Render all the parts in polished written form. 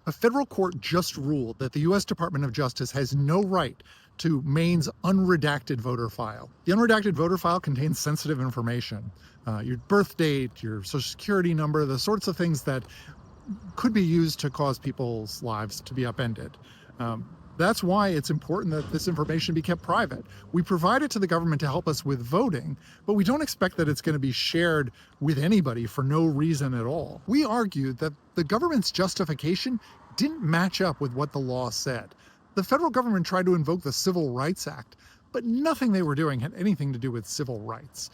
A federal court just ruled that the U.S. Department of Justice has no right to Maine's unredacted voter file. The unredacted voter file contains sensitive information, your birth date, your social security number, the sorts of things that could be used to cause people's lives to be upended. That's why it's important that this information be kept private. We provide it to the government to help us with voting, but we don't expect that it's going to be shared with anybody for no reason at all. We argued that the government's justification didn't match up with what the law said. The federal government tried to invoke the Civil Rights Act, but nothing they were doing had anything to do with civil rights.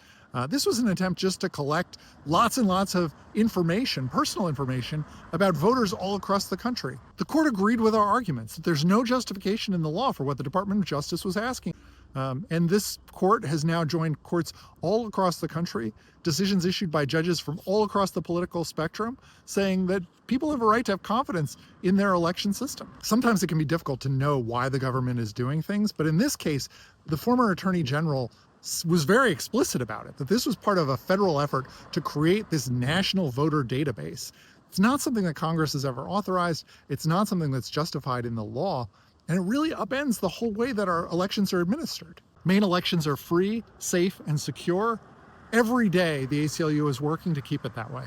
This was an attempt just to collect lots and lots of information, personal information, about voters all across the country. The court agreed with our arguments that there's no justification in the law for what the Department of Justice was asking. And this court has now joined courts all across the country, decisions issued by judges from all across the political spectrum, saying that people have a right to have confidence in their election system. Sometimes it can be difficult to know why the government is doing things, but in this case, the former Attorney General was very explicit about it, that this was part of a federal effort to create this national voter database. It's not something that Congress has ever authorized. It's not something that's justified in the law. And it really upends the whole way that our elections are administered. Maine elections are free, safe, and secure. Every day, the ACLU is working to keep it that way.